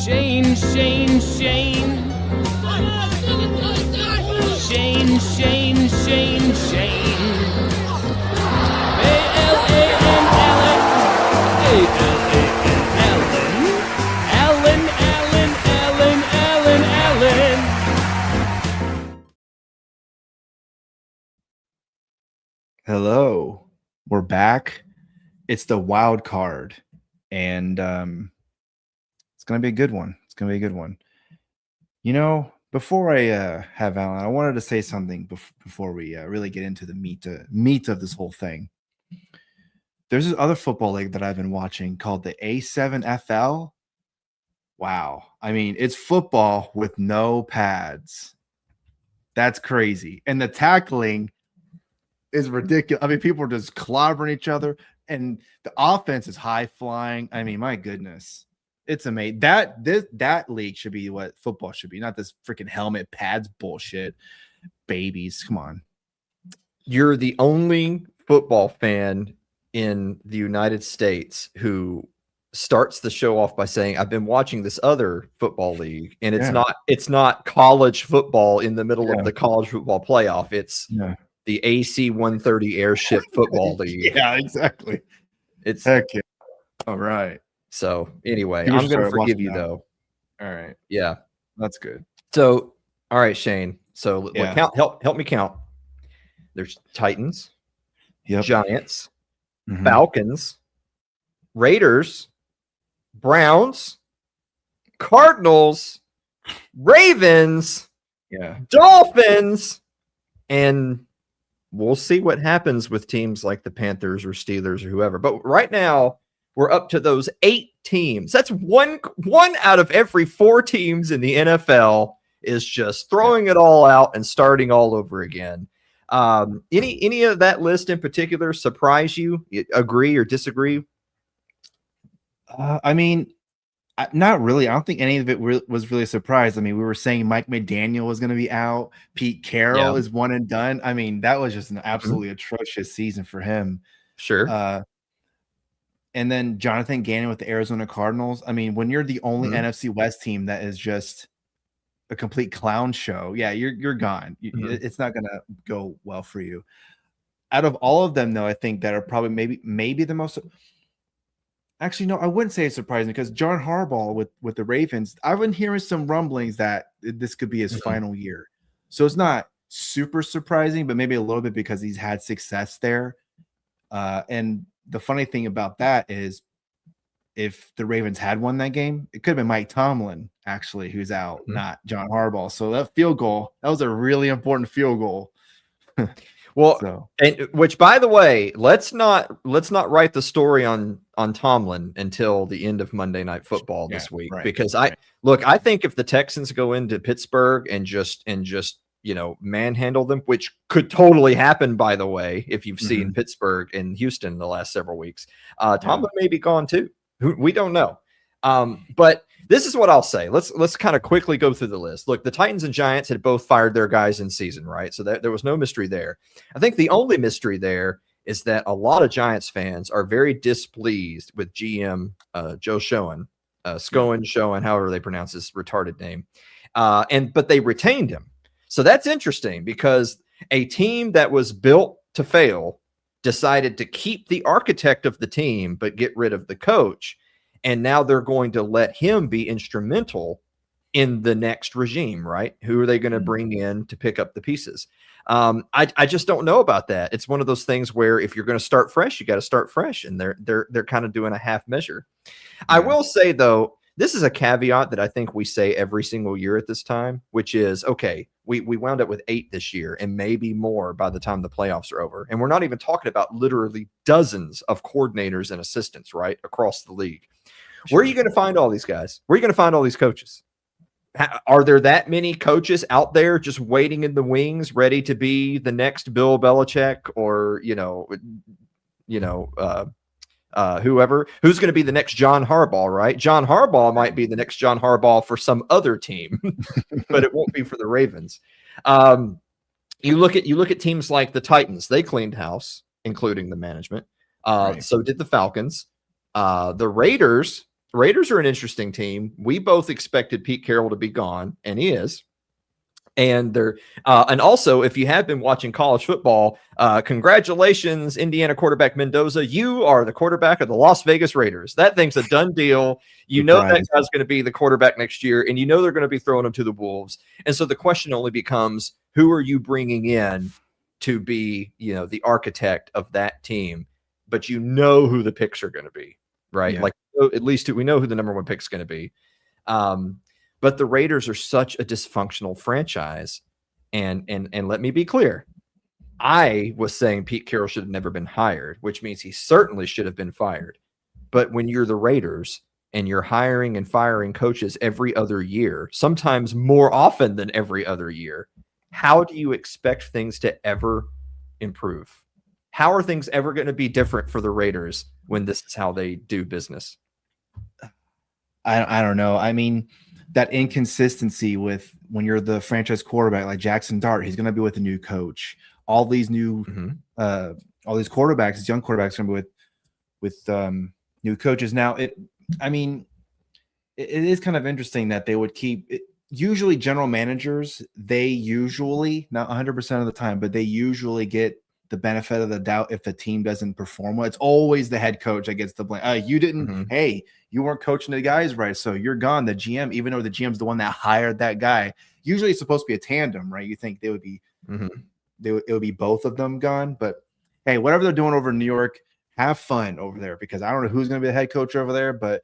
Shane. Shane, Shane. A-L-A-N-Allen. Allen. Hello, we're back. It's the wild card, and it's going to be a good one. You know, before I have Alan, I wanted to say something before we really get into the meat of this whole thing. There's this other football league that I've been watching called the A7FL. Wow. I mean, it's football with no pads. That's crazy. And the tackling is ridiculous. I mean, people are just clobbering each other, and the offense is high flying. I mean, my goodness. It's amazing. That league should be what football should be, not this freaking helmet pads bullshit. Babies, come on. You're the only football fan in the United States who starts the show off by saying, I've been watching this other football league, and it's not college football in the middle of the college football playoff. It's the AC 130 Airship Football League. Yeah, exactly. It's heck yeah. All right. So anyway, I'm going to forgive you though. All right. Yeah, that's good. So, all right, Shane. So help me count. There's Titans, Giants, Falcons, Raiders, Browns, Cardinals, Ravens, Dolphins, and we'll see what happens with teams like the Panthers or Steelers or whoever. But right now, we're up to those 8 teams. That's one out of every 4 teams in the NFL is just throwing it all out and starting all over again. Any of that list in particular surprise you? Agree or disagree? I mean, not really. I don't think any of it was really a surprise. I mean, we were saying Mike McDaniel was going to be out. Pete Carroll is one and done. I mean, that was just an absolutely atrocious season for him. Sure. And then Jonathan Gannon with the Arizona Cardinals. I mean, when you're the only NFC West team that is just a complete clown show, you're gone. It's not going to go well for you. Out of all of them, though, I think that are probably maybe the most. Actually, no, I wouldn't say it's surprising because John Harbaugh with the Ravens, I've been hearing some rumblings that this could be his final year. So it's not super surprising, but maybe a little bit because he's had success there. And the funny thing about that is if the Ravens had won that game, it could have been Mike Tomlin, actually, who's out, not John Harbaugh. So that field goal, that was a really important field goal. Well, and which, by the way, let's not write the story on Tomlin until the end of Monday Night Football this week, because I think if the Texans go into Pittsburgh and just manhandle them, which could totally happen, by the way, if you've seen Pittsburgh and Houston in the last several weeks, Tomlin may be gone too. We don't know. But this is what I'll say. Let's kind of quickly go through the list. Look, the Titans and Giants had both fired their guys in season, right? So there was no mystery there. I think the only mystery there is that a lot of Giants fans are very displeased with GM Joe Schoen, however they pronounce his retarded name. But they retained him. So that's interesting because a team that was built to fail decided to keep the architect of the team but get rid of the coach. And now they're going to let him be instrumental in the next regime, right? Who are they going to bring in to pick up the pieces? I just don't know about that. It's one of those things where if you're going to start fresh, you got to start fresh, and they're kind of doing a half measure. I will say though, this is a caveat that I think we say every single year at this time, which is, okay, we wound up with 8 this year and maybe more by the time the playoffs are over. And we're not even talking about literally dozens of coordinators and assistants, right, across the league. Where are you going to find all these guys? Where are you going to find all these coaches? Are there that many coaches out there just waiting in the wings, ready to be the next Bill Belichick or, whoever, who's going to be the next John Harbaugh, right? John Harbaugh might be the next John Harbaugh for some other team, but it won't be for the Ravens. You look at teams like the Titans. They cleaned house, including the management. So did the Falcons. The Raiders Raiders are an interesting team. We both expected Pete Carroll to be gone, and he is. And they're and also, if you have been watching college football, congratulations, Indiana quarterback Mendoza. You are the quarterback of the Las Vegas Raiders. That thing's a done deal. You know that guy's going to be the quarterback next year, and you know they're going to be throwing him to the Wolves. And so the question only becomes, who are you bringing in to be, the architect of that team? But you know who the picks are going to be, right? Yeah. Like, at least we know who the number one pick is going to be. But the Raiders are such a dysfunctional franchise. And let me be clear. I was saying Pete Carroll should have never been hired, which means he certainly should have been fired. But when you're the Raiders and you're hiring and firing coaches every other year, sometimes more often than every other year, how do you expect things to ever improve? How are things ever going to be different for the Raiders when this is how they do business? I don't know. I mean, that inconsistency with when you're the franchise quarterback like Jackson Dart, he's going to be with a new coach. All these new, all these quarterbacks, these young quarterbacks, are going to be with new coaches. Now, it is kind of interesting that they would keep. Usually, general managers, they usually, not 100% of the time, but they usually get the benefit of the doubt if the team doesn't perform well. It's always the head coach that gets the blame. You didn't. Hey, you weren't coaching the guys right, so you're gone. The GM, even though the GM's the one that hired that guy, usually it's supposed to be a tandem, right? You think they would be, it would be both of them gone. But hey, whatever they're doing over in New York, have fun over there, because I don't know who's going to be the head coach over there. But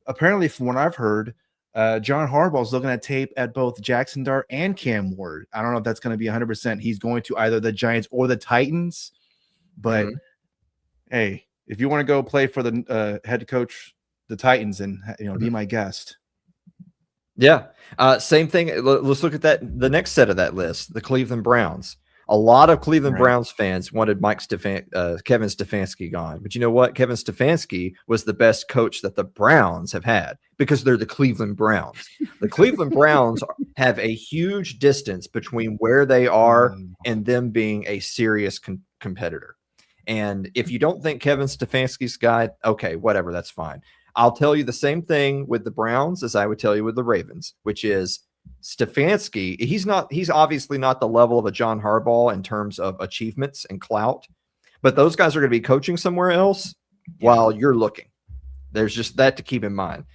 apparently, from what I've heard, John Harbaugh's looking at tape at both Jackson Dart and Cam Ward. I don't know if that's going to be 100%. He's going to either the Giants or the Titans. But hey, if you want to go play for the head coach, the Titans, and be my guest. Yeah. Same thing. Let's look at that. The next set of that list, the Cleveland Browns. A lot of Cleveland Browns fans wanted Kevin Stefanski gone. But you know what? Kevin Stefanski was the best coach that the Browns have had because they're the Cleveland Browns. The Cleveland Browns have a huge distance between where they are and them being a serious competitor. And if you don't think Kevin Stefanski's guy, okay, whatever, that's fine. I'll tell you the same thing with the Browns as I would tell you with the Ravens, which is Stefanski, he's obviously not the level of a John Harbaugh in terms of achievements and clout, but those guys are going to be coaching somewhere else while you're looking. There's just that to keep in mind.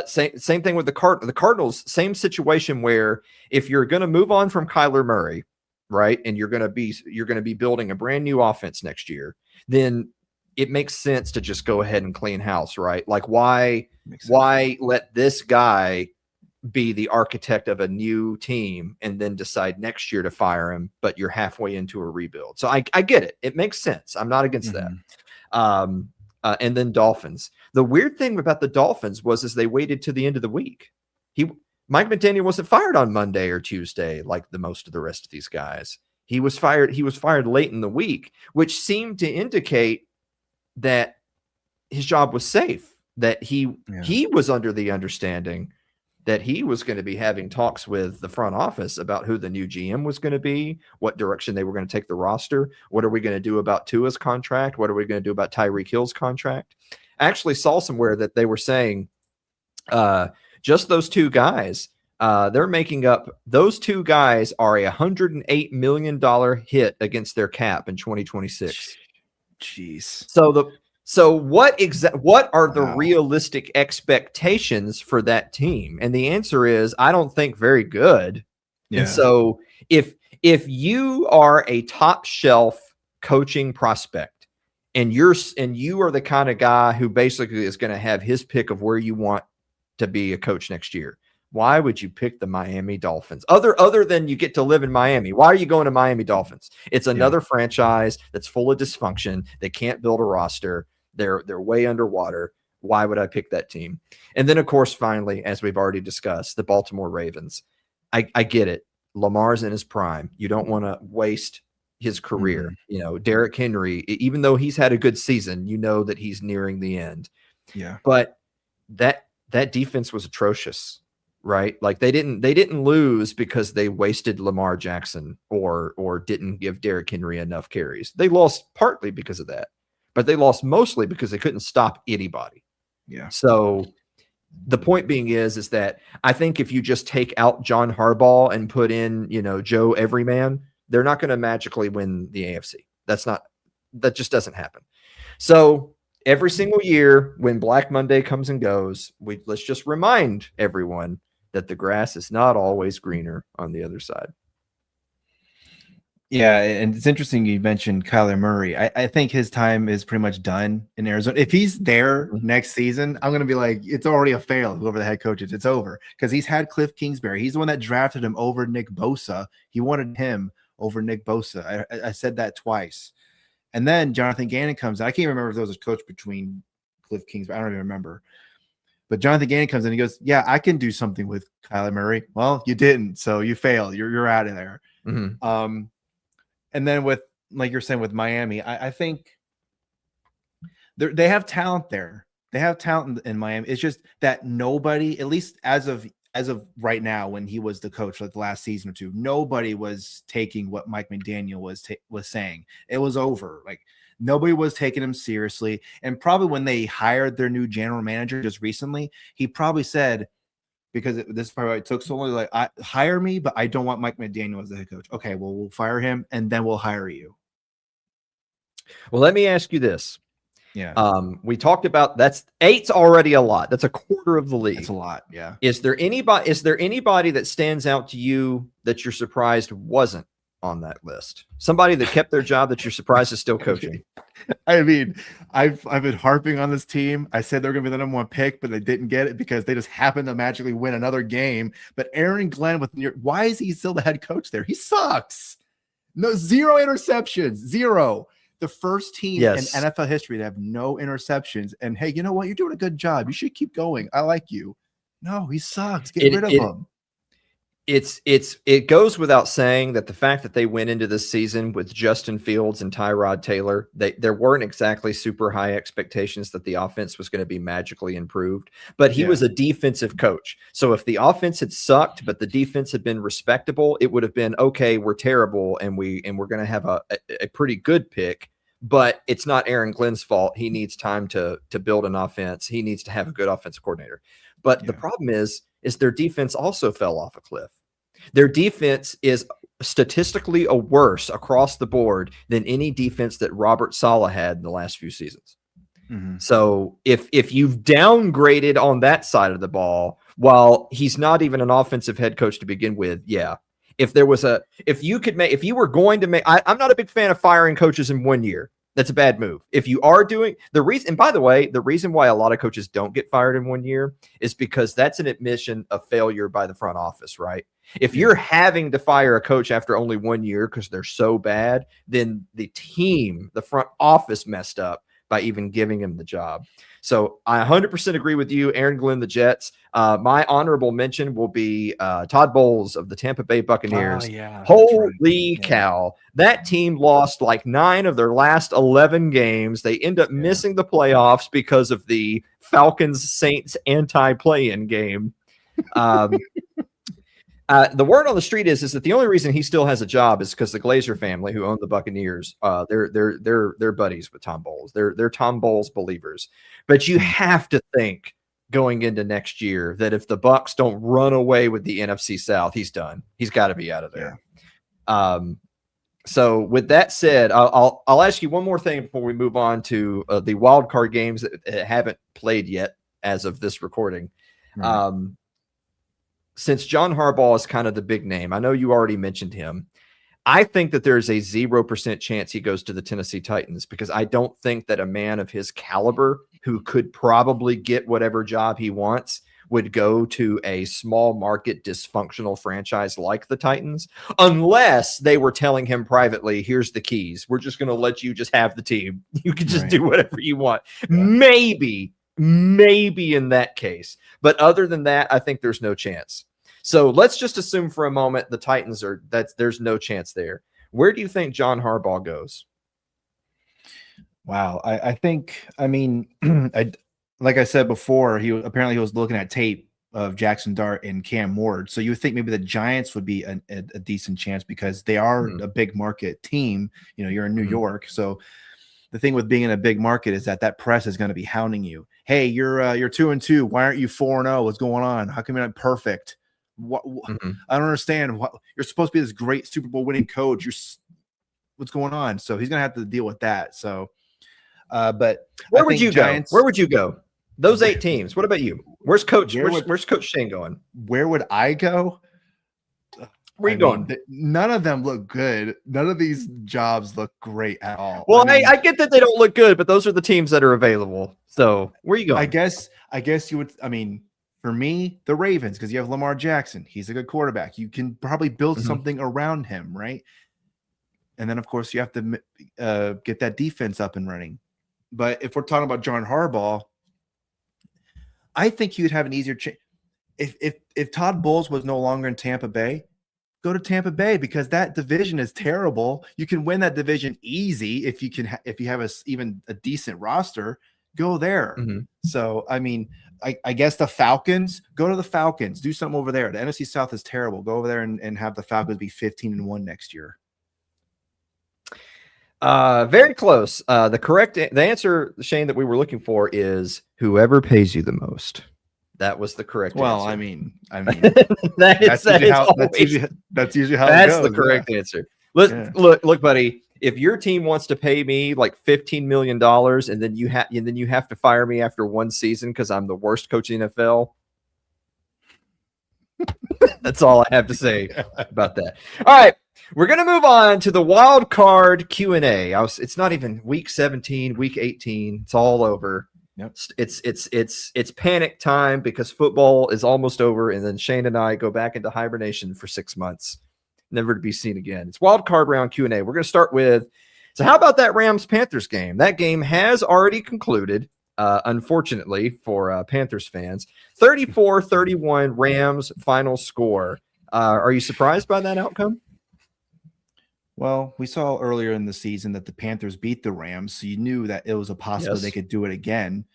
Same thing with the Cardinals, same situation where if you're going to move on from Kyler Murray, right, and you're going to be building a brand new offense next year, then it makes sense to just go ahead and clean house, right? Like why let this guy be the architect of a new team and then decide next year to fire him, but you're halfway into a rebuild. So I get it. It makes sense. I'm not against that. And then Dolphins. The weird thing about the Dolphins was they waited to the end of the week. Mike McDaniel wasn't fired on Monday or Tuesday like the most of the rest of these guys. He was fired late in the week, which seemed to indicate that his job was safe, that he was under the understanding that he was going to be having talks with the front office about who the new GM was going to be, what direction they were going to take the roster. What are we going to do about Tua's contract? What are we going to do about Tyreek Hill's contract? I actually saw somewhere that they were saying just those two guys, they're making up, those two guys are a $108 million hit against their cap in 2026. Jeez. So what are the realistic expectations for that team? And the answer is, I don't think very good. Yeah. And so if you are a top shelf coaching prospect and you are the kind of guy who basically is going to have his pick of where you want to be a coach next year, why would you pick the Miami Dolphins? Other than you get to live in Miami, why are you going to Miami Dolphins? It's another franchise that's full of dysfunction. They can't build a roster. They're way underwater. Why would I pick that team? And then, of course, finally, as we've already discussed, the Baltimore Ravens. I get it. Lamar's in his prime. You don't want to waste his career. Derrick Henry, even though he's had a good season, you know that he's nearing the end. Yeah. But that defense was atrocious. Right? Like they didn't lose because they wasted Lamar Jackson or didn't give Derrick Henry enough carries. They lost partly because of that, but they lost mostly because they couldn't stop anybody. Yeah. So the point being is that I think if you just take out John Harbaugh and put in, Joe Everyman, they're not going to magically win the AFC. That just doesn't happen. So every single year when Black Monday comes and goes, let's just remind everyone that the grass is not always greener on the other side. Yeah, and it's interesting you mentioned Kyler Murray. I think his time is pretty much done in Arizona. If he's there next season, I'm going to be like, it's already a fail, whoever the head coach is. It's over because he's had Cliff Kingsbury. He's the one that drafted him over Nick Bosa. He wanted him over Nick Bosa. I said that twice. And then Jonathan Gannon comes in. I can't remember if there was a coach between Cliff Kingsbury. I don't even remember. But Jonathan Gannon comes in and he goes, yeah, I can do something with Kyler Murray. Well, you didn't, so you failed. You're out of there. Mm-hmm. And then with, like you're saying, with Miami, I think they have talent there. They have talent in Miami. It's just that nobody, at least as of right now, when he was the coach, like the last season or two, nobody was taking what Mike McDaniel was saying. It was over. Like nobody was taking him seriously. And probably when they hired their new general manager just recently, he probably said, because this is probably why it took so long. Like, hire me, but I don't want Mike McDaniel as the head coach. Okay, well, we'll fire him and then we'll hire you. Well, let me ask you this. Yeah. We talked about that's 8's already a lot. That's a quarter of the league. That's a lot. Yeah. Is there anybody that stands out to you that you're surprised wasn't on that list? Somebody that kept their job that you're surprised is still coaching? I mean, I've been harping on this team. I said they're going to be the number one pick, but they didn't get it because they just happened to magically win another game. But Aaron Glenn why is he still the head coach there? He sucks. No, 0 interceptions, 0. The first team in NFL history to have no interceptions. And hey, you know what? You're doing a good job. You should keep going. I like you. No, he sucks. Get rid of him. It goes without saying that the fact that they went into this season with Justin Fields and Tyrod Taylor, there weren't exactly super high expectations that the offense was going to be magically improved, but he was a defensive coach. So if the offense had sucked, but the defense had been respectable, it would have been, okay, we're terrible. And we're going to have a pretty good pick, but it's not Aaron Glenn's fault. He needs time to build an offense. He needs to have a good offensive coordinator. But the problem is their defense also fell off a cliff. Their defense is statistically a worse across the board than any defense that Robert Saleh had in the last few seasons. Mm-hmm. So if you've downgraded on that side of the ball, while he's not even an offensive head coach to begin with, if you were going to make, I'm not a big fan of firing coaches in 1 year. That's a bad move. If you are doing the reason, and by the way, the reason why a lot of coaches don't get fired in 1 year is because that's an admission of failure by the front office, right? If you're having to fire a coach after only 1 year because they're so bad, then the front office messed up by even giving him the job. So I 100% agree with you, Aaron Glenn, the Jets. My honorable mention will be Todd Bowles of the Tampa Bay Buccaneers. Holy cow. That team lost like 9 of their last 11 games. They end up missing the playoffs because of the Falcons-Saints anti-play-in game. The word on the street is that the only reason he still has a job is because the Glazer family, who own the Buccaneers, they're buddies with Tom Bowles. They're Tom Bowles believers. But you have to think going into next year that if the Bucs don't run away with the NFC South, he's done. He's got to be out of there. Yeah. So with that said, I'll ask you one more thing before we move on to the wild card games that haven't played yet as of this recording. Right. Since John Harbaugh is kind of the big name, I know you already mentioned him. I think that there's a 0% chance he goes to the Tennessee Titans because I don't think that a man of his caliber who could probably get whatever job he wants would go to a small market dysfunctional franchise like the Titans, unless they were telling him privately, here's the keys. We're just going to let you just have the team. You can just do whatever you want. Yeah. Maybe in that case. But other than that, I think there's no chance. So let's just assume for a moment the Titans there's no chance there. Where do you think John Harbaugh goes? Wow. I think, like I said before, he was looking at tape of Jackson Dart and Cam Ward. So you would think maybe the Giants would be a decent chance because they are a big market team. You're in New York. So the thing with being in a big market is that press is going to be hounding you. Hey, you're 2-2. Why aren't you 4-0? What's going on? How come you're not perfect? What I don't understand. What you're supposed to be this great Super Bowl winning coach. What's going on? So he's going to have to deal with that. So, but where would you go? Where would you go? Those 8 teams. What about you? Where's Coach Shane going? Where would I go? Where are you going? None of them look good. None of these jobs look great at all. Well, I get that they don't look good, but those are the teams that are available. So where are you going? I guess you would. I mean, for me, the Ravens, because you have Lamar Jackson. He's a good quarterback. You can probably build something around him, right? And then, of course, you have to get that defense up and running. But if we're talking about John Harbaugh, I think you'd have an easier chance. If Todd Bowles was no longer in Tampa Bay, go to Tampa Bay, because that division is terrible. You can win that division easy if you have even a decent roster. Go there. So, I mean, I guess the Falcons, go to the Falcons, do something over there. The NFC South is terrible. Go over there and have the Falcons be 15-1 next year. Very close. The answer, Shane, that we were looking for is whoever pays you the most. That was the correct answer. Well, I mean, that's usually how it goes. That's the correct answer. Look, buddy. If your team wants to pay me like $15 million and then you have to fire me after one season because I'm the worst coach in the NFL, that's all I have to say about that. All right, we're gonna move on to the wild card Q&A. It's not even week 17, week 18. It's all over. Yep. It's panic time because football is almost over, and then Shane and I go back into hibernation for 6 months, never to be seen again. It's wild card round Q&A. We're going to start with, so how about that Rams-Panthers game? That game has already concluded, unfortunately for Panthers fans. 34-31 Rams final score. Are you surprised by that outcome? Well, we saw earlier in the season that the Panthers beat the Rams, so you knew that it was a possibility they could do it again.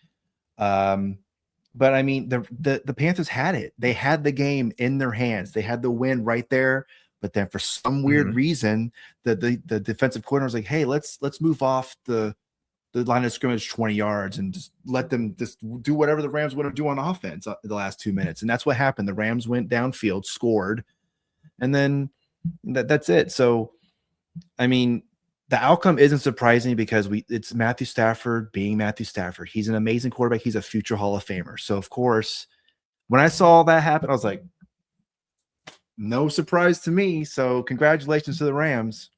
But I mean, the Panthers had it. They had the game in their hands. They had the win right there. But then for some weird reason, the defensive coordinator was like, "Hey, let's move off the line of scrimmage 20 yards and just let them just do whatever the Rams want to do on offense the last 2 minutes." And that's what happened. The Rams went downfield, scored, and then that's it. So, I mean, the outcome isn't surprising because it's Matthew Stafford being Matthew Stafford. He's an amazing quarterback. He's a future Hall of Famer. So, of course, when I saw that happen, I was like, no surprise to me. So, congratulations to the Rams.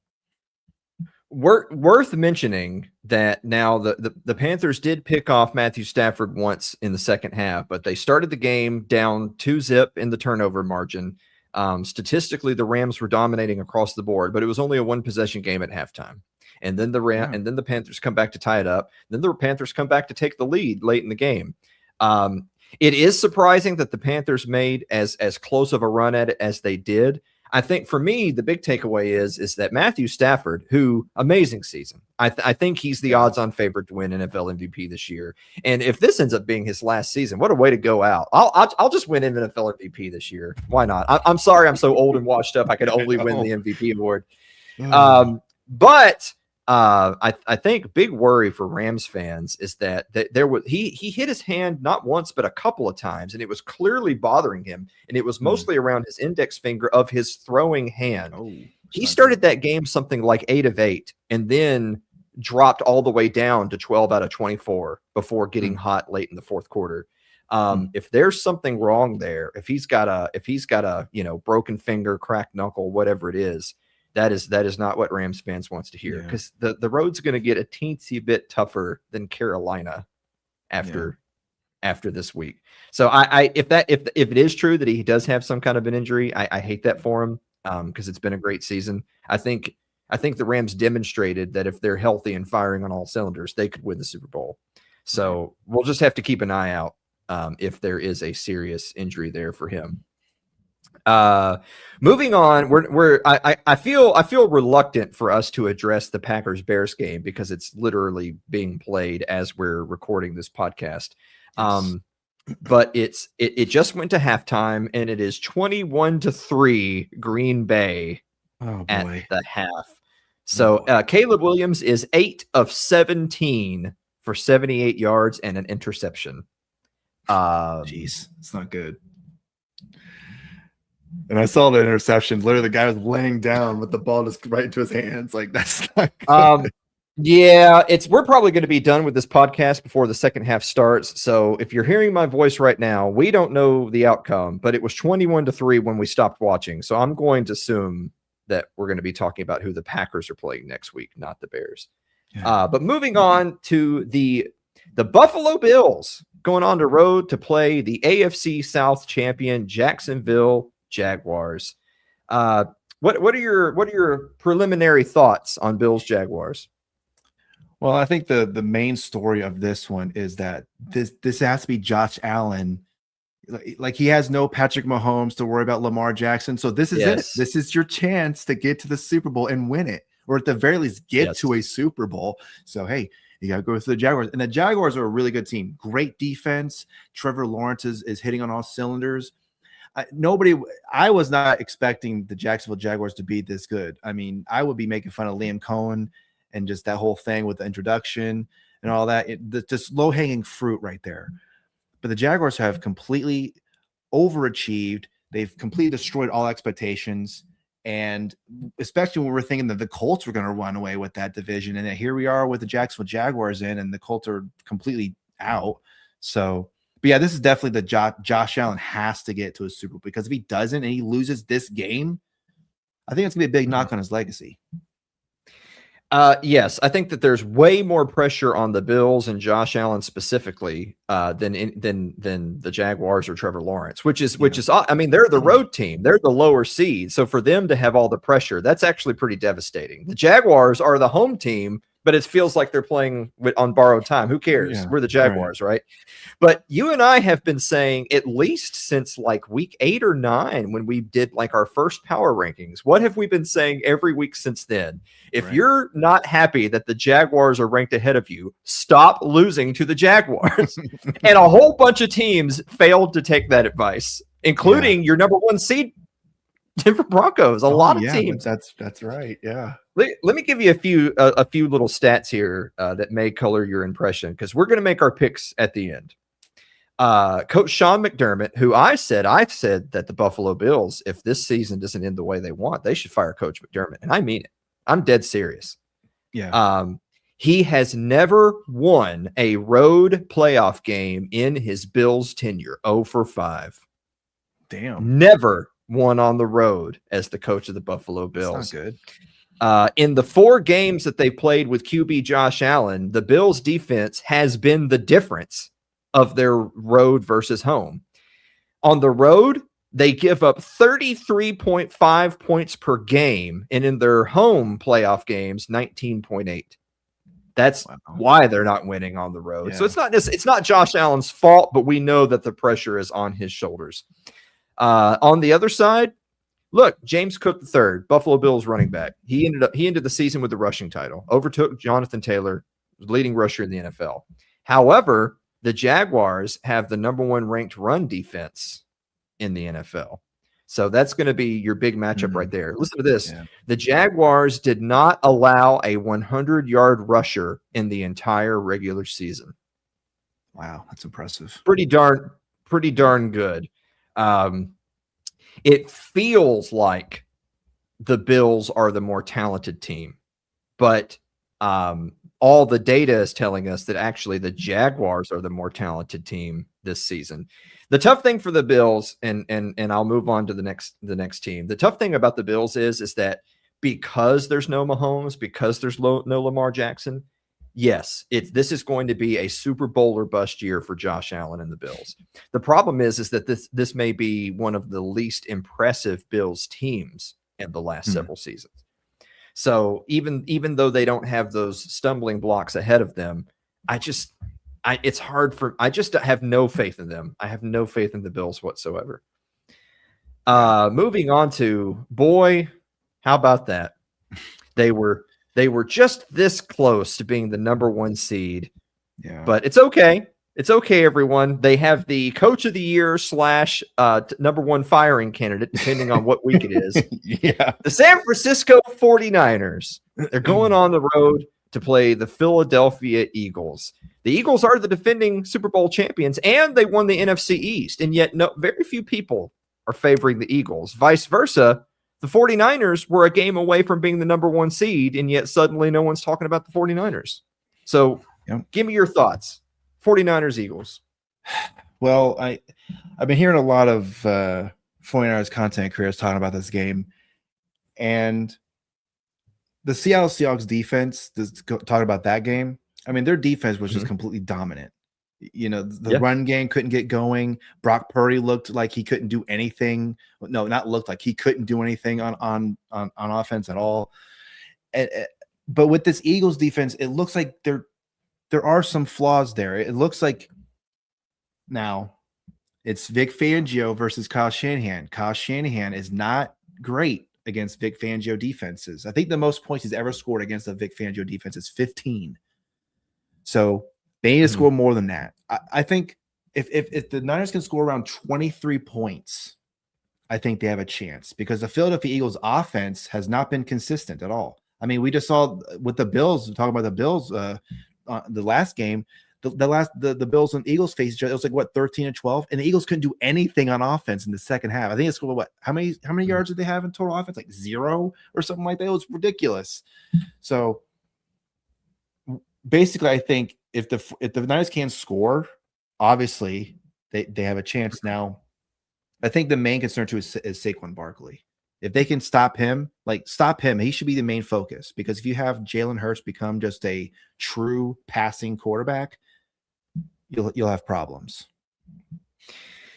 Worth mentioning that now the Panthers did pick off Matthew Stafford once in the second half, but they started the game down 2-0 in the turnover margin. Statistically, the Rams were dominating across the board, but it was only a one possession game at halftime. And then the Panthers come back to tie it up. Then the Panthers come back to take the lead late in the game. It is surprising that the Panthers made as close of a run at it as they did. I think for me, the big takeaway is that Matthew Stafford, who amazing season, I think he's the odds-on favorite to win NFL MVP this year. And if this ends up being his last season, what a way to go out! I'll just win NFL MVP this year. Why not? I'm sorry, I'm so old and washed up. I could only win the MVP award. But I think big worry for Rams fans is that there was he hit his hand not once but a couple of times, and it was clearly bothering him, and it was mostly around his index finger of his throwing hand. He started that game something like 8 of 8, and then dropped all the way down to 12 out of 24 before getting hot late in the fourth quarter. If there's something wrong there, if he's got a broken finger, cracked knuckle, whatever it is, that is not what Rams fans wants to hear, because the road's going to get a teensy bit tougher than Carolina after this week. So if it is true that he does have some kind of an injury, I hate that for him, because it's been a great season. I think the Rams demonstrated that if they're healthy and firing on all cylinders, they could win the Super Bowl. So we'll just have to keep an eye out if there is a serious injury there for him. Moving on, I feel reluctant for us to address the Packers-Bears game because it's literally being played as we're recording this podcast. But it just went to halftime, and it is 21-3 Green Bay at the half. So Caleb Williams is 8 of 17 for 78 yards and an interception. Jeez, it's not good. And I saw the interception. Literally, the guy was laying down with the ball just right into his hands. Like, that's not good. Yeah, we're probably going to be done with this podcast before the second half starts. So if you're hearing my voice right now, we don't know the outcome, but it was 21-3 when we stopped watching. So I'm going to assume that we're going to be talking about who the Packers are playing next week, not the Bears. Yeah. But moving on to the Buffalo Bills going on the road to play the AFC South champion Jacksonville Jaguars. What are your preliminary thoughts on Bills Jaguars? Well, I think the main story of this one is that this has to be Josh Allen. Like, he has no Patrick Mahomes to worry about Lamar Jackson. So this is it. This is your chance to get to the Super Bowl and win it, or at the very least get to a Super Bowl. So, hey, you got to go to the Jaguars. And the Jaguars are a really good team. Great defense. Trevor Lawrence is hitting on all cylinders. I was not expecting the Jacksonville Jaguars to be this good. I mean, I would be making fun of Liam Cohen and just that whole thing with the introduction and all that. Just low-hanging fruit right there. But the Jaguars have completely overachieved. They've completely destroyed all expectations. And especially when we're thinking that the Colts were going to run away with that division. And here we are with the Jacksonville Jaguars in, and the Colts are completely out. So, but yeah, this is definitely the Josh Allen has to get to a Super Bowl, because if he doesn't and he loses this game, I think it's going to be a big knock on his legacy. Yes, I think that there's way more pressure on the Bills and Josh Allen specifically than the Jaguars or Trevor Lawrence, which is I mean, they're the road team, they're the lower seed, so for them to have all the pressure, that's actually pretty devastating. The Jaguars are the home team, but it feels like they're playing on borrowed time. Who cares? Yeah, we're the Jaguars, right? But you and I have been saying, at least since like week 8 or 9, when we did like our first power rankings, what have we been saying every week since then? If you're not happy that the Jaguars are ranked ahead of you, stop losing to the Jaguars. And a whole bunch of teams failed to take that advice, including your number 1 seed, Denver Broncos. A lot of teams. That's right. Yeah. Let me give you a few little stats here that may color your impression, because we're going to make our picks at the end. Coach Sean McDermott, who I said that the Buffalo Bills, if this season doesn't end the way they want, they should fire Coach McDermott. And I mean it. I'm dead serious. Yeah. He has never won a road playoff game in his Bills tenure. 0-for-5. Damn. Never won on the road as the coach of the Buffalo Bills. That's not good. In the 4 games that they played with QB Josh Allen, the Bills defense has been the difference of their road versus home. On the road, they give up 33.5 points per game, and in their home playoff games, 19.8. That's why they're not winning on the road. Yeah. So it's not Josh Allen's fault, but we know that the pressure is on his shoulders. On the other side, look, James Cook III, Buffalo Bills running back. He ended the season with the rushing title, overtook Jonathan Taylor, leading rusher in the NFL. However, the Jaguars have the number 1 ranked run defense in the NFL. So that's going to be your big matchup right there. Listen to this. Yeah. The Jaguars did not allow a 100-yard rusher in the entire regular season. Wow, that's impressive. Pretty darn good. It feels like the Bills are the more talented team, but all the data is telling us that actually the Jaguars are the more talented team this season. The tough thing for the Bills, and I'll move on to the next team. The tough thing about the Bills is that because there's no Mahomes, because there's no Lamar Jackson, yes, this is going to be a Super Bowl or bust year for Josh Allen and the Bills. The problem is that this may be one of the least impressive Bills teams in the last several seasons. So even though they don't have those stumbling blocks ahead of them, I just have no faith in them. I have no faith in the Bills whatsoever. Moving on to, boy, how about that? They were just this close to being the number 1 seed. Yeah. But it's okay. It's okay, everyone. They have the coach of the year / #1 firing candidate, depending on what week it is. Yeah. The San Francisco 49ers. They're going on the road to play the Philadelphia Eagles. The Eagles are the defending Super Bowl champions, and they won the NFC East. And yet, very few people are favoring the Eagles. Vice versa, the 49ers were a game away from being the #1 seed, and yet suddenly no one's talking about the 49ers. So give me your thoughts. 49ers, Eagles. Well, I've been hearing a lot of 49ers content creators talking about this game, and the Seattle Seahawks defense, talking about that game, I mean, their defense was just completely dominant. You know, the run game couldn't get going. Brock Purdy looked like he couldn't do anything. No, not looked like he couldn't do anything on offense at all. But with this Eagles defense, it looks like there are some flaws there. It looks like now it's Vic Fangio versus Kyle Shanahan. Kyle Shanahan is not great against Vic Fangio defenses. I think the most points he's ever scored against a Vic Fangio defense is 15. So they need to score more than that. I think if the Niners can score around 23 points, I think they have a chance, because the Philadelphia Eagles offense has not been consistent at all. I mean, we just saw with the Bills, talking about the Bills, the last game, the Bills and Eagles faced each other. It was like, what, 13-12, and the Eagles couldn't do anything on offense in the second half. I think it's what, how many yards did they have in total offense? Like 0 or something like that. It was ridiculous. So basically, I think if the Niners can score, obviously they have a chance. Now, I think the main concern too is Saquon Barkley. If they can stop him, he should be the main focus, because if you have Jalen Hurts become just a true passing quarterback, you'll have problems.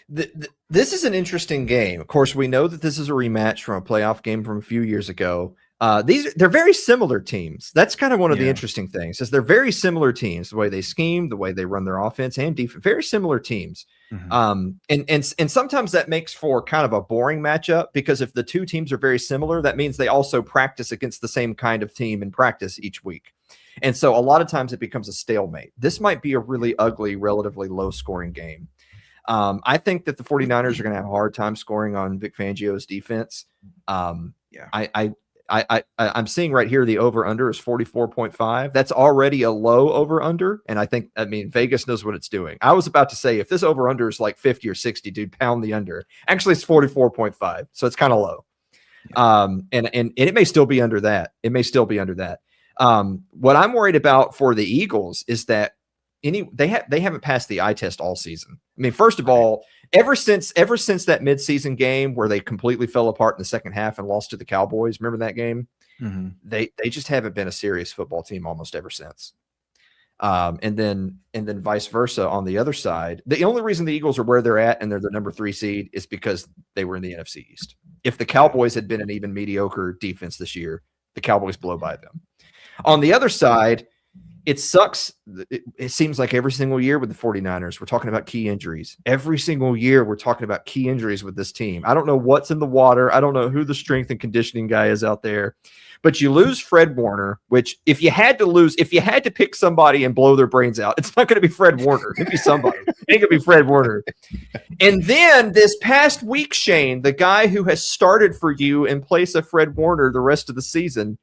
This is an interesting game. Of course, we know that this is a rematch from a playoff game from a few years ago. They're very similar teams. That's kind of one of the interesting things, is they're very similar teams. The way they scheme, the way they run their offense and defense, very similar teams. And sometimes that makes for kind of a boring matchup, because if the two teams are very similar, that means they also practice against the same kind of team in practice each week. And so a lot of times it becomes a stalemate. This might be a really ugly, relatively low scoring game. I think that the 49ers are going to have a hard time scoring on Vic Fangio's defense. I'm seeing right here the over-under is 44.5. That's already a low over-under, and I mean, Vegas knows what it's doing. I was about to say, if this over-under is like 50 or 60, dude, pound the under. Actually, it's 44.5, so it's kind of low. And it may still be under that. What I'm worried about for the Eagles is that they haven't passed the eye test all season. I mean, first of all, ever since that midseason game where they completely fell apart in the second half and lost to the Cowboys, remember that game? They just haven't been a serious football team almost ever since. And then vice versa on the other side. The only reason the Eagles are where they're at and they're the #3 seed is because they were in the NFC East. If the Cowboys had been an even mediocre defense this year, the Cowboys blow by them. On the other side, it sucks. It seems like every single year with the 49ers, we're talking about key injuries. Every single year, we're talking about key injuries with this team. I don't know what's in the water. I don't know who the strength and conditioning guy is out there. But you lose Fred Warner, which if you had to pick somebody and blow their brains out, it's not going to be Fred Warner. It'd be somebody. It ain't going to be Fred Warner. And then this past week, Shane, the guy who has started for you in place of Fred Warner the rest of the season,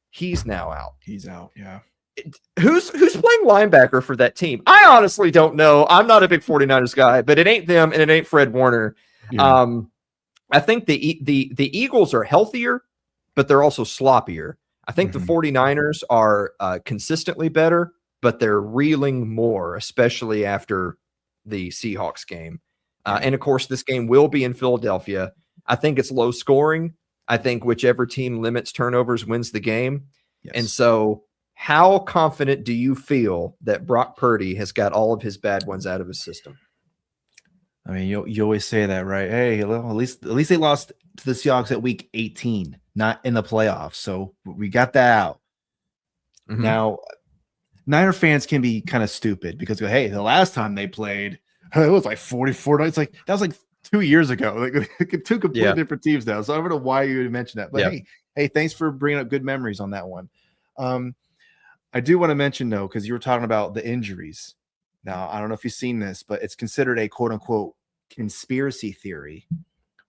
he's now out. He's out, yeah. Who's playing linebacker for that team? I honestly don't know. I'm not a big 49ers guy, but it ain't them and it ain't Fred Warner. Yeah. I think the Eagles are healthier, but they're also sloppier. I think the 49ers are consistently better, but they're reeling more, especially after the Seahawks game. And of course, this game will be in Philadelphia. I think it's low scoring. I think whichever team limits turnovers wins the game. Yes. And so how confident do you feel that Brock Purdy has got all of his bad ones out of his system? I mean, you always say that, right? Hey, well, at least they lost to the Seahawks at week 18, not in the playoffs. So we got that out. Now, Niner fans can be kind of stupid because, hey, the last time they played, it was like 44. It's like that was like 2 years ago. Like two completely different teams now. So I don't know why you would mention that. But hey, thanks for bringing up good memories on that one. I do want to mention, though, because you were talking about the injuries. Now, I don't know if you've seen this, but it's considered a quote unquote conspiracy theory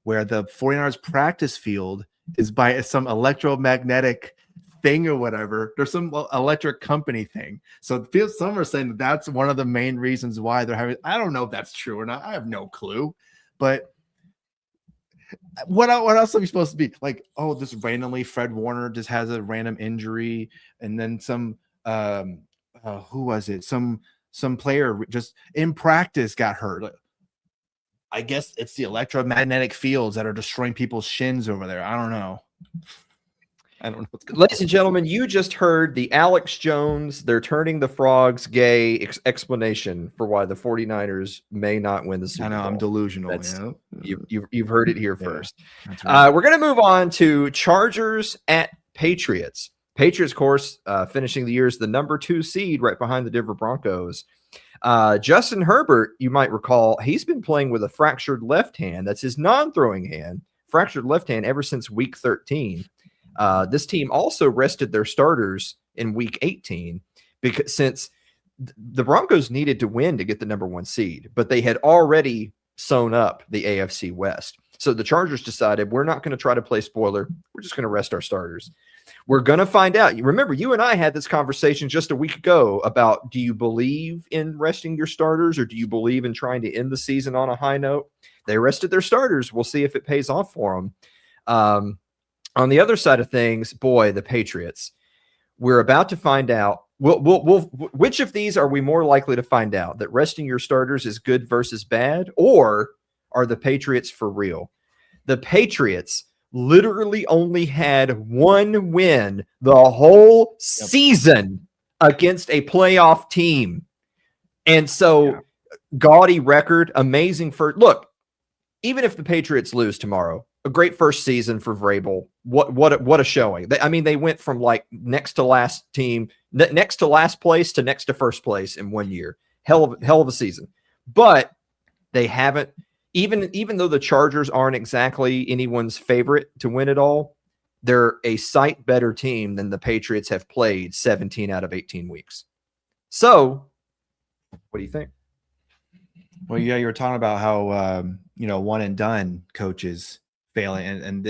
where the 49ers practice field is by some electromagnetic thing or whatever. There's some electric company thing. So some are saying that's one of the main reasons why they're having. I don't know if that's true or not. I have no clue. But what else are we supposed to be like? Oh, this randomly Fred Warner just has a random injury, and then some who was it? Some player just in practice got hurt. Like, I guess it's the electromagnetic fields that are destroying people's shins over there. I don't know. What's going on. Ladies and gentlemen, you just heard the Alex Jones, they're turning the frogs gay explanation for why the 49ers may not win the Super Bowl. I know, I'm delusional. You've heard it here first. Right. We're going to move on to Chargers at Patriots. Patriots, of course, finishing the year as the number 2 seed right behind the Denver Broncos. Justin Herbert, you might recall, he's been playing with a fractured left hand. That's his non-throwing hand, fractured left hand ever since week 13. This team also rested their starters in week 18 because since the Broncos needed to win to get the number 1 seed, but they had already sewn up the AFC West. So the Chargers decided we're not going to try to play spoiler. We're just going to rest our starters. We're going to find out. You remember, you and I had this conversation just a week ago about, do you believe in resting your starters or do you believe in trying to end the season on a high note? They rested their starters. We'll see if it pays off for them. On the other side of things, boy, the Patriots, we're about to find out. Which of these are we more likely to find out? That resting your starters is good versus bad, or are the Patriots for real? The Patriots literally only had 1 win the whole season against a playoff team. And so gaudy record, amazing look, even if the Patriots lose tomorrow, a great first season for Vrabel. What a showing. They went from like next to last place to next to first place in 1 year. Hell of a season. But they haven't, even though the Chargers aren't exactly anyone's favorite to win it all, they're a sight better team than the Patriots have played 17 out of 18 weeks. So what do you think? Well, yeah, you were talking about how one and done coaches failing, and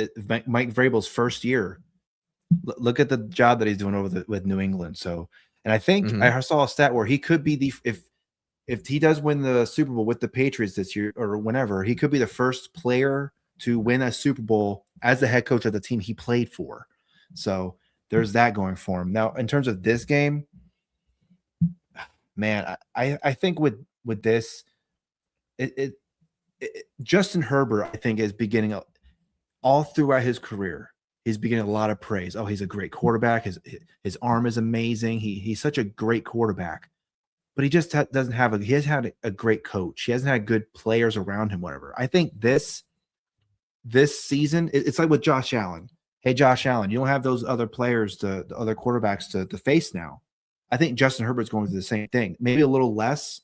Mike Vrabel's first year. Look at the job that he's doing with New England. So, and I think I saw a stat where he could be if he does win the Super Bowl with the Patriots this year or whenever, he could be the first player to win a Super Bowl as the head coach of the team he played for. So there's that going for him. Now, in terms of this game, man, I think with this, Justin Herbert, I think, is beginning all throughout his career, he's beginning a lot of praise. Oh, he's a great quarterback. His arm is amazing. He's such a great quarterback, but he just doesn't have he hasn't had a great coach. He hasn't had good players around him, whatever. I think this season, it's like with Josh Allen. Hey, Josh Allen, you don't have those other players, the other quarterbacks to face now. I think Justin Herbert's going through the same thing, maybe a little less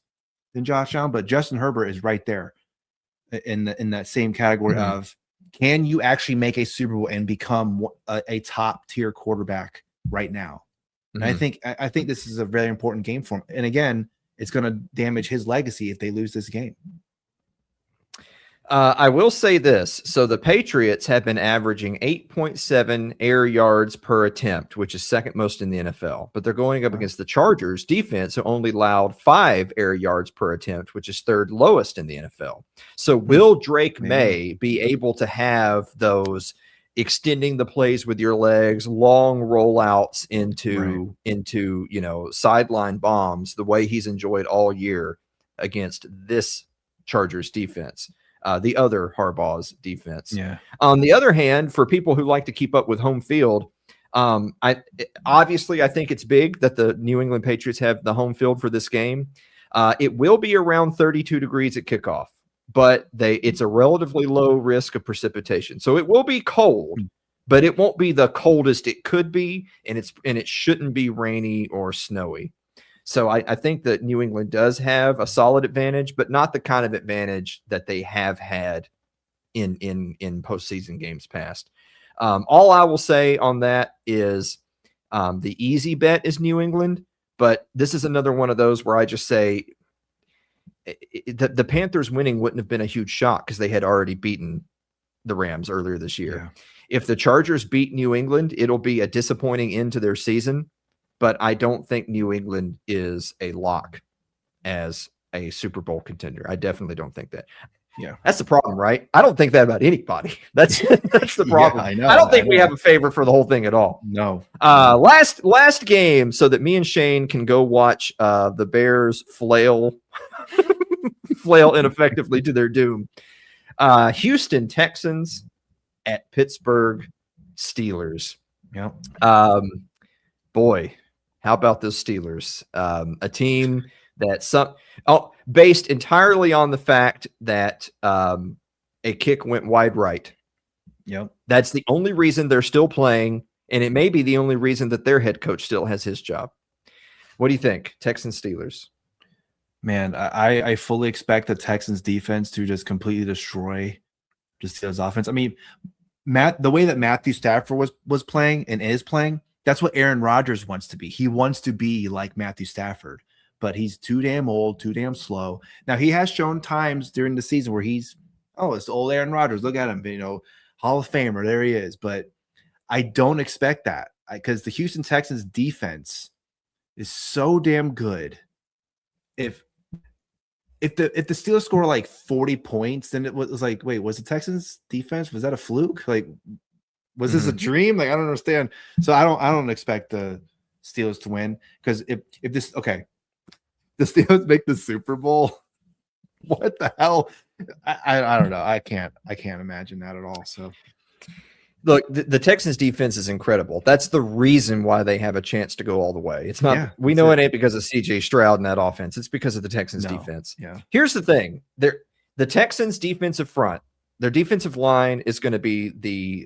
than Josh Allen, but Justin Herbert is right there in that same category of, can you actually make a Super Bowl and become a top tier quarterback right now? And I think this is a very important game for him. And again, it's going to damage his legacy if they lose this game. I will say this. So the Patriots have been averaging 8.7 air yards per attempt, which is second most in the NFL. But they're going up against the Chargers defense, who only allowed 5 air yards per attempt, which is third lowest in the NFL. So will Drake May be able to have those extending the plays with your legs, long rollouts into sideline bombs, the way he's enjoyed all year against this Chargers defense? The other Harbaugh's defense. Yeah. On the other hand, for people who like to keep up with home field, I think it's big that the New England Patriots have the home field for this game. It will be around 32 degrees at kickoff, but it's a relatively low risk of precipitation. So it will be cold, but it won't be the coldest it could be, and it shouldn't be rainy or snowy. So I think that New England does have a solid advantage, but not the kind of advantage that they have had in postseason games past. All I will say on that is the easy bet is New England, but this is another one of those where I just say the Panthers winning wouldn't have been a huge shock because they had already beaten the Rams earlier this year. Yeah. If the Chargers beat New England, it'll be a disappointing end to their season, but I don't think New England is a lock as a Super Bowl contender. I definitely don't think that. Yeah. That's the problem, right? I don't think that about anybody. That's the problem. Yeah, I know. I don't think we have a favorite for the whole thing at all. No. Last game so that me and Shane can go watch the Bears flail ineffectively to their doom. Houston Texans at Pittsburgh Steelers. Yep. Boy, how about those Steelers? A team that based entirely on the fact that a kick went wide right. Yep. That's the only reason they're still playing, and it may be the only reason that their head coach still has his job. What do you think, Texans Steelers? Man, I fully expect the Texans defense to just completely destroy the Steelers offense. I mean, the way that Matthew Stafford was playing and is playing, that's what Aaron Rodgers wants to be. He wants to be like Matthew Stafford, but he's too damn old, too damn slow. Now, he has shown times during the season where it's old Aaron Rodgers. Look at him, Hall of Famer. There he is. But I don't expect that because the Houston Texans defense is so damn good. If the Steelers score like 40 points, then it was like, wait, was the Texans defense, was that a fluke? Like, was this a dream? Like, I don't understand. So I don't expect the Steelers to win because if the Steelers make the Super Bowl, what the hell? I don't know. I can't imagine that at all. So look, the Texans defense is incredible. That's the reason why they have a chance to go all the way. It's not, we know it ain't because of CJ Stroud in that offense. It's because of the Texans defense. Yeah. Here's the thing. The Texans defensive front, their defensive line is going to be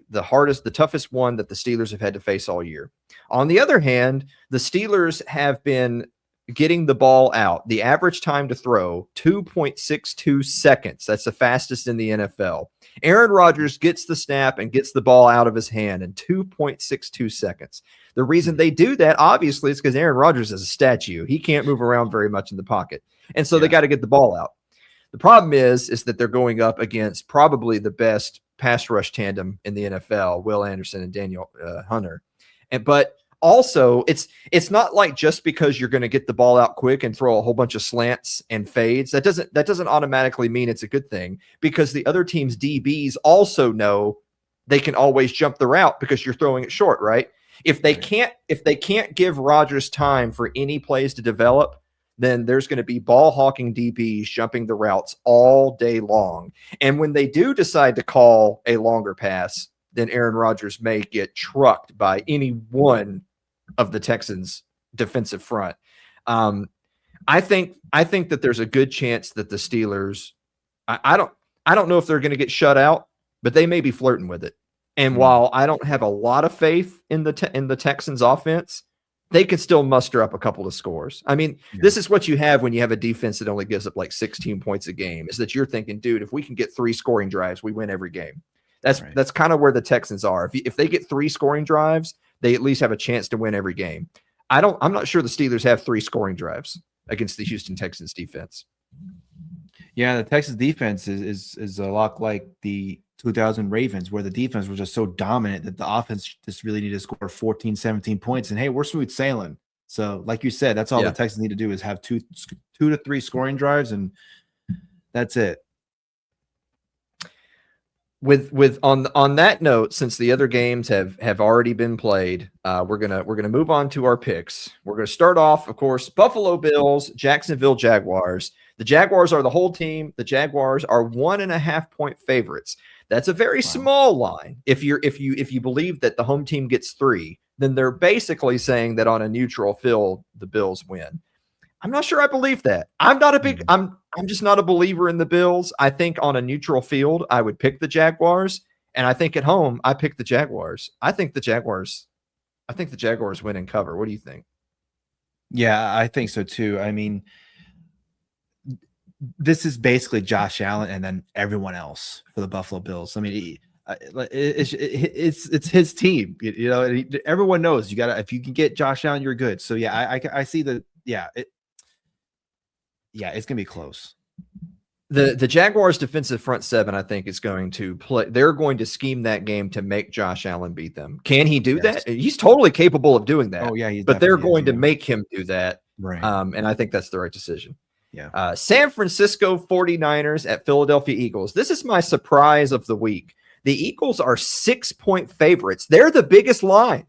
the hardest, the toughest one that the Steelers have had to face all year. On the other hand, the Steelers have been getting the ball out. The average time to throw, 2.62 seconds. That's the fastest in the NFL. Aaron Rodgers gets the snap and gets the ball out of his hand in 2.62 seconds. The reason they do that, obviously, is because Aaron Rodgers is a statue. He can't move around very much in the pocket. And so they got to get the ball out. The problem is that they're going up against probably the best pass rush tandem in the NFL, Will Anderson and Daniel Hunter. But also, it's not like just because you're going to get the ball out quick and throw a whole bunch of slants and fades, that doesn't automatically mean it's a good thing, because the other team's DBs also know they can always jump the route because you're throwing it short, right? If they can't give Rodgers time for any plays to develop, then there's going to be ball hawking DBs jumping the routes all day long. And when they do decide to call a longer pass, then Aaron Rodgers may get trucked by any one of the Texans' defensive front. I think that there's a good chance that the Steelers, I don't know if they're going to get shut out, but they may be flirting with it. And while I don't have a lot of faith in the Texans offense, they could still muster up a couple of scores. I mean, this is what you have when you have a defense that only gives up like 16 points a game, is that you're thinking, dude, if we can get 3 scoring drives, we win every game. That's kind of where the Texans are. If they get 3 scoring drives, they at least have a chance to win every game. I'm not sure the Steelers have 3 scoring drives against the Houston Texans defense. Yeah, the Texans defense is a lot like the 2000 Ravens, where the defense was just so dominant that the offense just really needed to score 14, 17 points. And hey, we're smooth sailing. So like you said, that's all the Texans need to do is have 2 to 3 scoring drives, and that's it. With on that note, since the other games have already been played, we're gonna move on to our picks. We're gonna start off, of course, Buffalo Bills, Jacksonville Jaguars. The Jaguars are the whole team. The Jaguars are 1.5 point favorites. That's a very small line. If you believe that the home team gets 3, then they're basically saying that on a neutral field the Bills win. I'm not sure I believe that. I'm just not a believer in the Bills. I think on a neutral field I would pick the Jaguars, and I think at home I pick the Jaguars. I think the Jaguars win and cover. What do you think? Yeah, I think so too. I mean, this is basically Josh Allen and then everyone else for the Buffalo Bills. I mean, it's his team. You know, everyone knows you got to, if you can get Josh Allen, you're good. So yeah, I see the it's gonna be close. The Jaguars defensive front seven, I think, is going to play. They're going to scheme that game to make Josh Allen beat them. Can he do that? He's totally capable of doing that. Oh yeah, but they're going to make him do that. Right. And I think that's the right decision. Yeah. San Francisco 49ers at Philadelphia Eagles. This is my surprise of the week. The Eagles are 6-point favorites. They're the biggest line.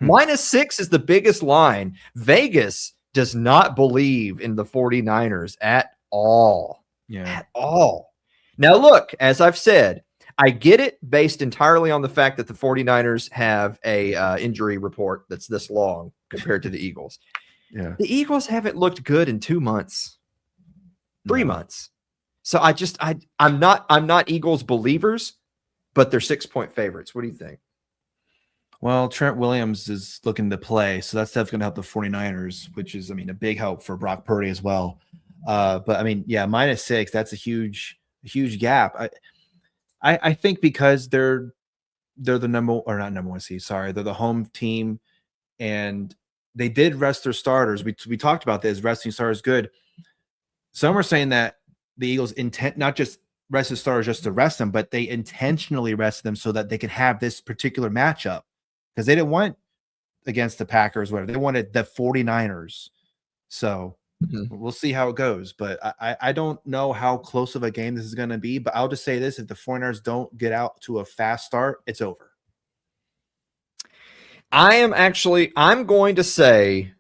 -6 is the biggest line. Vegas does not believe in the 49ers at all. Yeah. At all. Now, look, as I've said, I get it based entirely on the fact that the 49ers have a injury report that's this long compared to the Eagles. Yeah. The Eagles haven't looked good in 2 months, 3 months. So I'm not Eagles believers, but they're 6-point favorites. What do you think? Well, Trent Williams is looking to play, so that's definitely going to help the 49ers, which is, I mean, a big help for Brock Purdy as well. But I mean, yeah, -6, that's a huge gap. I think because they're the not number one seed, sorry, they're the home team, and they did rest their starters. We talked about this, resting starters good. Some are saying that the Eagles intent not just rest the starters just to rest them, but they intentionally rested them so that they could have this particular matchup, because they didn't want against the Packers, whatever. They wanted the 49ers. So we'll see how it goes. But I don't know how close of a game this is going to be. But I'll just say this: if the 49ers don't get out to a fast start, it's over. I'm going to say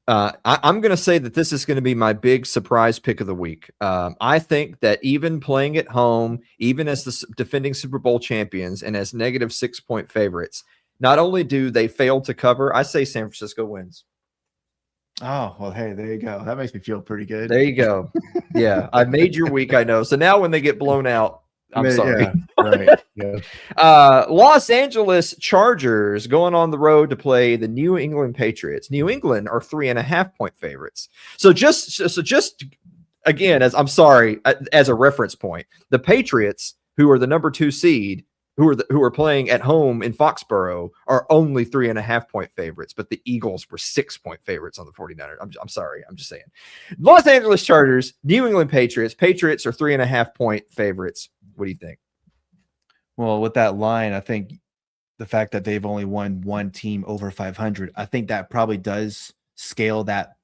that this is going to be my big surprise pick of the week. I think that even playing at home, even as the defending Super Bowl champions and as -6-point favorites, not only do they fail to cover, I say San Francisco wins. Oh, well, hey, there you go. That makes me feel pretty good. There you go. Yeah, I made your week, I know. So now when they get blown out, I'm sorry. Yeah, right. Yeah. Los Angeles Chargers going on the road to play the New England Patriots. New England are 3.5-point favorites. So just again, as a reference point, the Patriots, who are the number 2 seed, who are playing at home in Foxborough, are only 3.5-point favorites, but the Eagles were 6-point favorites on the 49ers. I'm sorry. I'm just saying. Los Angeles Chargers, New England Patriots. Patriots are 3.5-point favorites. What do you think? Well, with that line, I think the fact that they've only won one team over 500, I think that probably does scale that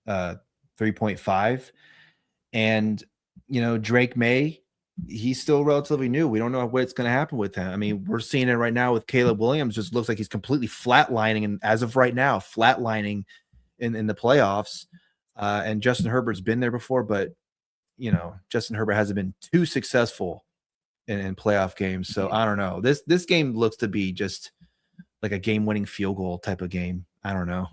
3.5. And, Drake May, he's still relatively new. We don't know what's going to happen with him. I mean, we're seeing it right now with Caleb Williams. Just looks like he's completely flatlining, and as of right now, flatlining in the playoffs. And Justin Herbert's been there before, but Justin Herbert hasn't been too successful in playoff games. So I don't know. This game looks to be just like a game-winning field goal type of game. I don't know.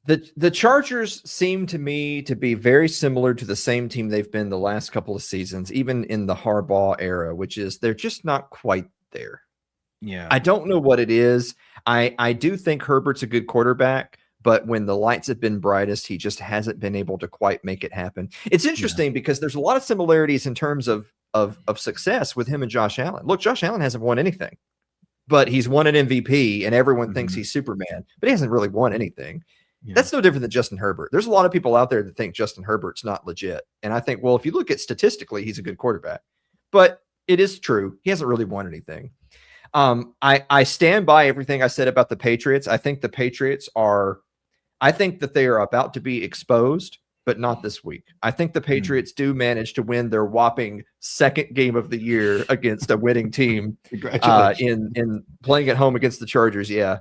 The Chargers seem to me to be very similar to the same team they've been the last couple of seasons, even in the Harbaugh era, which is they're just not quite there. Yeah. I don't know what it is. I do think Herbert's a good quarterback, but when the lights have been brightest, he just hasn't been able to quite make it happen. It's interesting because there's a lot of similarities in terms of success with him and Josh Allen. Look, Josh Allen hasn't won anything, but he's won an MVP and everyone thinks he's Superman, but he hasn't really won anything. Yeah. That's no different than Justin Herbert. There's a lot of people out there that think Justin Herbert's not legit. And I think, well, if you look at statistically, he's a good quarterback, but it is true. He hasn't really won anything. I stand by everything I said about the Patriots. I think the Patriots I think that they are about to be exposed, but not this week. I think the Patriots do manage to win their whopping second game of the year against a winning team in playing at home against the Chargers. Yeah.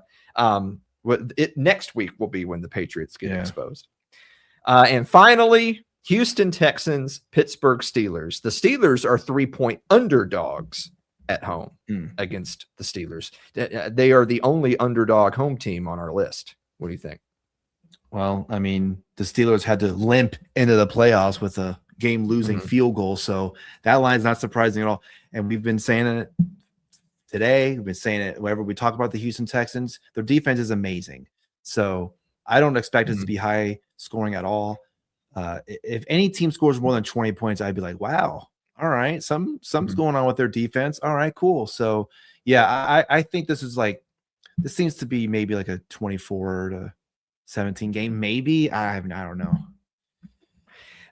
Next week will be when the Patriots get exposed. And finally, Houston Texans, Pittsburgh Steelers. The Steelers are 3-point underdogs at home against the Steelers. They are the only underdog home team on our list. What do you think? Well, I mean, the Steelers had to limp into the playoffs with a game-losing field goal, so that line's not surprising at all. And we've been saying it today. We've been saying it whenever we talk about the Houston Texans. Their defense is amazing. So I don't expect it to be high scoring at all. If any team scores more than 20 points, I'd be like, wow, all right, something's going on with their defense. All right, cool. So yeah, I think this seems to be maybe like a 24-17 game. Maybe I don't know.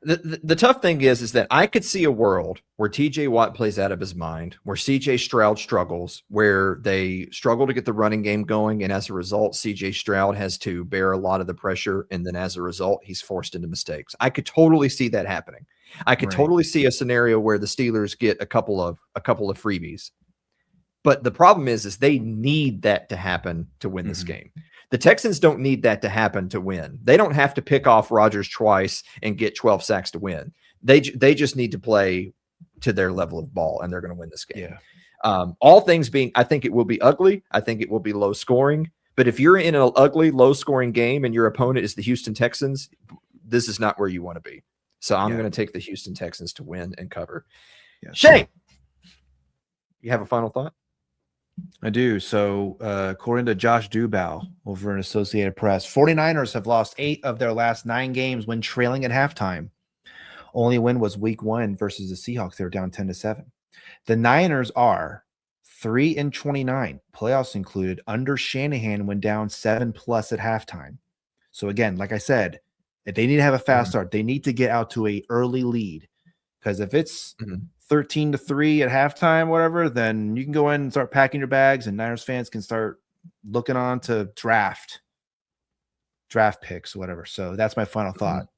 The tough thing is that I could see a world where TJ Watt plays out of his mind, where CJ Stroud struggles, where they struggle to get the running game going. And as a result, CJ Stroud has to bear a lot of the pressure. And then as a result, he's forced into mistakes. I could totally see that happening. I could totally see a scenario where the Steelers get a couple of freebies. But the problem is they need that to happen to win this game. The Texans don't need that to happen to win. They don't have to pick off Rodgers twice and get 12 sacks to win. They just need to play to their level of ball, and they're going to win this game. Yeah. All things being, I think it will be ugly. I think it will be low scoring. But if you're in an ugly, low scoring game and your opponent is the Houston Texans, this is not where you want to be. So I'm going to take the Houston Texans to win and cover. Yeah. Shane, you have a final thought? I do. So according to Josh Dubow over in Associated Press, 49ers have lost 8 of their last 9 games when trailing at halftime. Only win was week 1 versus the Seahawks. They were down 10-7. The Niners are 3-29, playoffs included, under Shanahan when down 7+ at halftime. So again, like I said, if they need to have a fast start, they need to get out to a early lead. Because if it's 13-3 at halftime, whatever, then you can go in and start packing your bags, and Niners fans can start looking on to draft picks, whatever. So that's my final thought.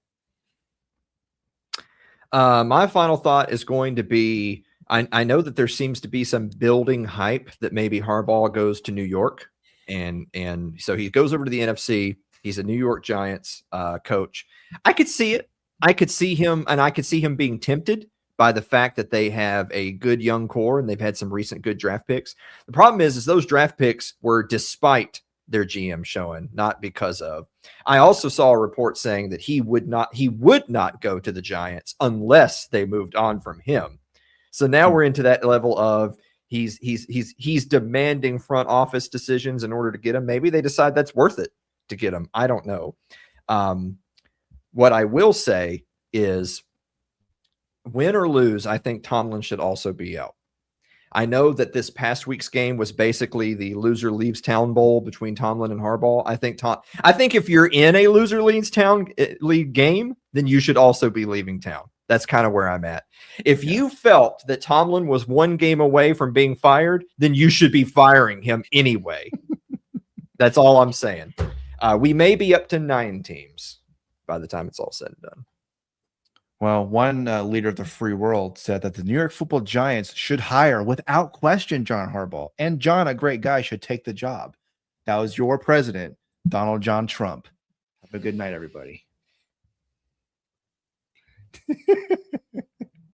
My final thought is going to be, I know that there seems to be some building hype that maybe Harbaugh goes to New York, and so he goes over to the NFC. He's a New York Giants coach. I could see it. I could see him, and I could see him being tempted by the fact that they have a good young core and they've had some recent good draft picks. The problem is those draft picks were despite their GM showing, not because of. I also saw a report saying that he would not go to the Giants unless they moved on from him. So now we're into that level of he's demanding front office decisions in order to get him. Maybe they decide that's worth it to get him. I don't know. What I will say is, win or lose, I think Tomlin should also be out. I know that this past week's game was basically the loser leaves town bowl between Tomlin and Harbaugh. I think if you're in a loser leaves town league game, then you should also be leaving town. That's kind of where I'm at. If you felt that Tomlin was 1 game away from being fired, then you should be firing him anyway. That's all I'm saying. We may be up to 9 teams by the time it's all said and done. Well, one leader of the free world said that the New York Football Giants should hire, without question, John Harbaugh. And John, a great guy, should take the job. That was your president, Donald John Trump. Have a good night, everybody.